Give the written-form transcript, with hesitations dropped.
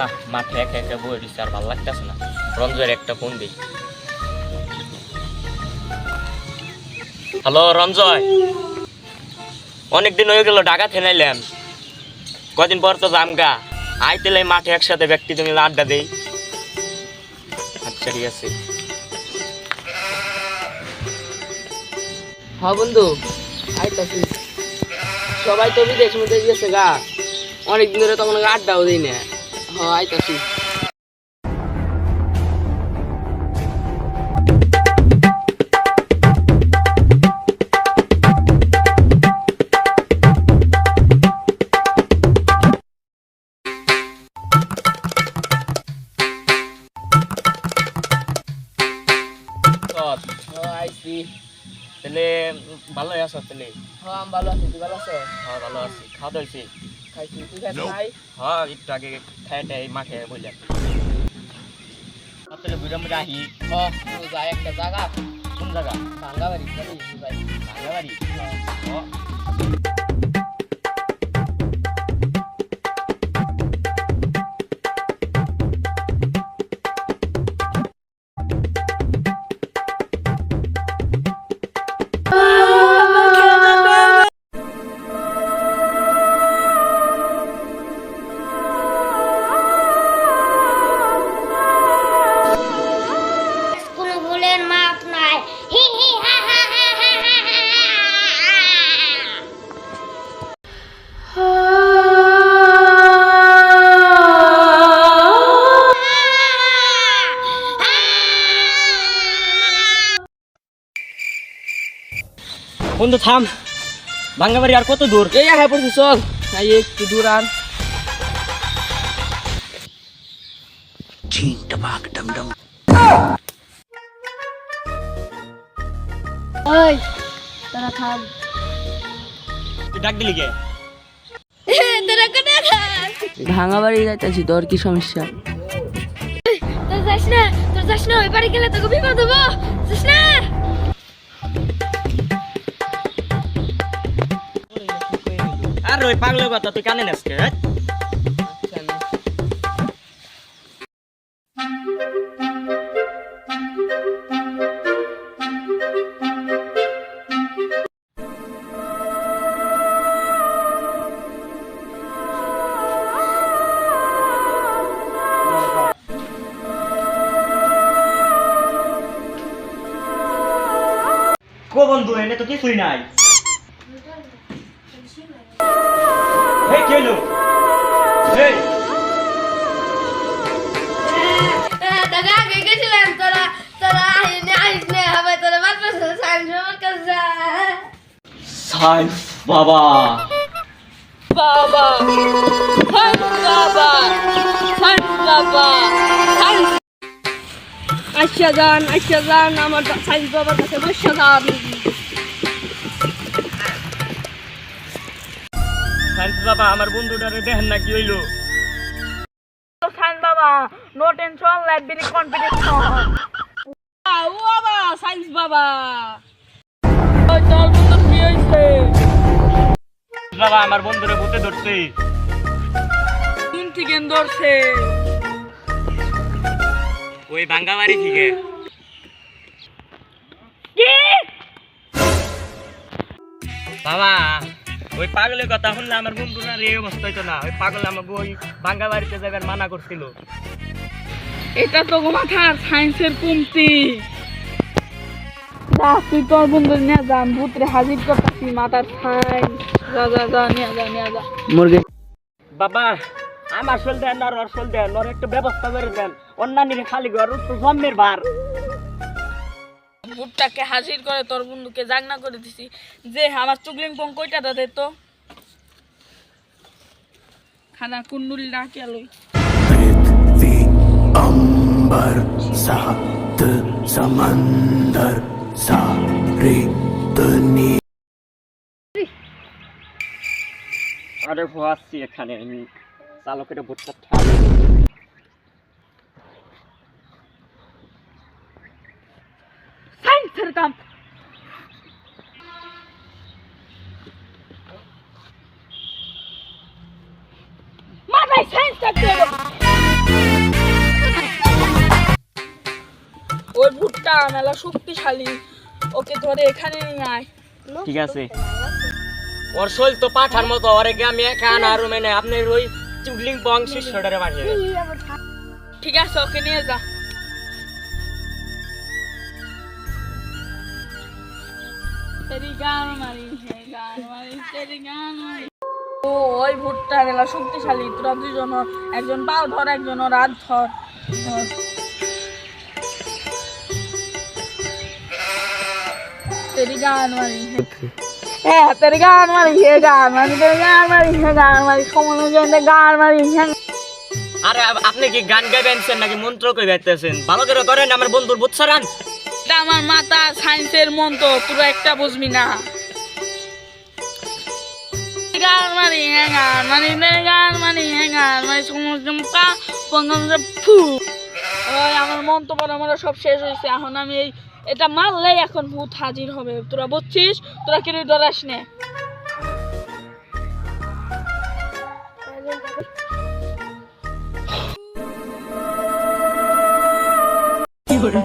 না মাঠে একা একা বই দিচ্ছে আর ভালো লাগতেছে না। রঞ্জয়ের একটা ফোন দিই। হ্যালো রঞ্জয়, অনেকদিন হয়ে গেল ঢাকা থেকে নাইলাম, কদিন পর তো জামগা আইতেলে মাঠে একসাথে ব্যক্তি তুমি আড্ডা দেই। আচ্ছা ঠিক আছে। হ্যাঁ বন্ধু আইতাছি। সবাই তো বিদেশ মধ্যে গেছে গা, অনেকদিন ধরে তখন আড্ডাও দিই না। হ্যাঁ আইতাছি। আইসি তাহলে ভালোই আছো? তাহলে হ্যাঁ আমি ভালো আছি, তুই ভালো আছো? হ্যাঁ ভালো আছি। খাওয়া দাওয়া হয়েছে? খাইছি, তুই খাইছ নাই? হ্যাঁ একটু আগে খাইটাই মাঠে বললাম। তাহলে বুড়া মুড়া আহি। হ্যাঁ যাই একটা জায়গা, কোন জায়গা? ভাঙ্গাবাড়ি যাই। ভাঙ্গাবাড়ি। হ্যাঁ কোনো ভুলের মাপ নাই। হি হি হা হা হা হা হা হা। বন্ধু থাম, ভাঙ্গাবাড়ি আর কত দূর? এই হ্যাঁ পড়ছি, চল এই একটু দূর আর। ওই তোরা থাম। তুই ডাক দিলি কে? তোরা কোথায় থাম? ভাঙ্গাবাড়ি যাইতাছি, তোর কি সমস্যা? তোর যাস না, তোর যাস না, ওই বাড়ি গেলে তোকে বিপদ হবো। যাস না। আর ওই পাগলের কথা তুই কানে নাচকে? কো বন্ধু এনে তো কিছুই নাই। এই কি হলো? এই দাদা আগে গেছিলাম, তোরা তোরা আহিস নে হবে, তোরা বাচ্চা সাইন্স আমার কাছে। সাইন্স বাবা। বাবা বাবা বাবা আচ্ছা যান আমার সাইন্স বাবার কাছে বসে যান। সাইন্স বাবা আমার বন্ধুটারে দেখেন না কি হইলো? সাইন্স বাবা no tension, life very confidence. ও বাবা সাইন্স বাবা, ওই তোর বন্ধু কি হইছে? বাবা আমার বন্ধুরে ভূতে ধরছে। কোন থেকে ধরছে? ওই ভাঙ্গাবাড়ি থেকে। কি বাবা ওই পাগলের কথা শুনলে আমার বন্ধুরা এই অবস্থা হইতো না। ওই পাগল আমাকে ওই ভাঙ্গাবাড়িতে যাবার মানা করছিল। এটা তো মাথার সায়েন্সের কমতি। যা তুই তোর বন্ধু নিয়ে যান, ভূতরে হাজির করতেছি মাথার সায়েন্স। যা যা যা নিয়ে যা মুরগি। বাবা আমার শোল দেন আর ওর শোল দেন, ওর একটু ব্যবস্থা করে দেন। অন্যান্য খালি ঘর তো জন্মের ভার। ভূতটাকে হাজির করে তোর বন্ধুকে জাগনা করে দিছি। যে আমার চুগলিং পং কইটা দে তো খানা কুন্ডুল ডাকে লই। पृथ्वी अंबर सात समंदर सारी दुनिया। আরে আসছি এখানে আমি চালকের ভূতটা সায়েন্সের কাম। মাথায় সায়েন্স থাকতে হবে। মেলা শক্তিশালী, ওকে ধরে এখানে নিয়ে আয়। ঠিক আছে, ওর শৈল তো পাঠার মতো, ওরে আমি একা আনা রুমে নেই, আপনি ওই চুগলিং পং শিষ্যটারে পাঠিয়ে দেন। ঠিক আছে, ওকে নিয়ে যা। তেরি গান মারি হে গান মারি তেরি গান মারি। ও ওই ভুট্টা মেলা শক্তিশালী, তোরা দুজন একজন পাও ধর, একজন ওর হাত ধর। तेरी गान मारी है तेरी गान मारी है गान मारी तेरी गान मारी है गान मारी कमनो जने गान मारी है। আরে আপনি কি গান গাইবেনছেন নাকি মন্ত্র কই গাইতেছেন? ভালো করে করেন, আমার বন্ধুর বুঝছারান। এটা আমার মাথা সায়েন্সের মন্ত্র, তোরা একটা বুঝবি না। গান মারি হ্যাঁ গান মারি তেরি গান মারি হ্যাঁ গান মারি সমুদ্রমকা পঙ্গমে ফু। ওই আমার মন্ত্র পড়া আমার সব শেষ হয়েছে, এখন আমি এই এটা মারলেই এখন ভূত হাজির হবে, তোরা বুঝছিস? তোরা কেউ ডরাস নে। কি করে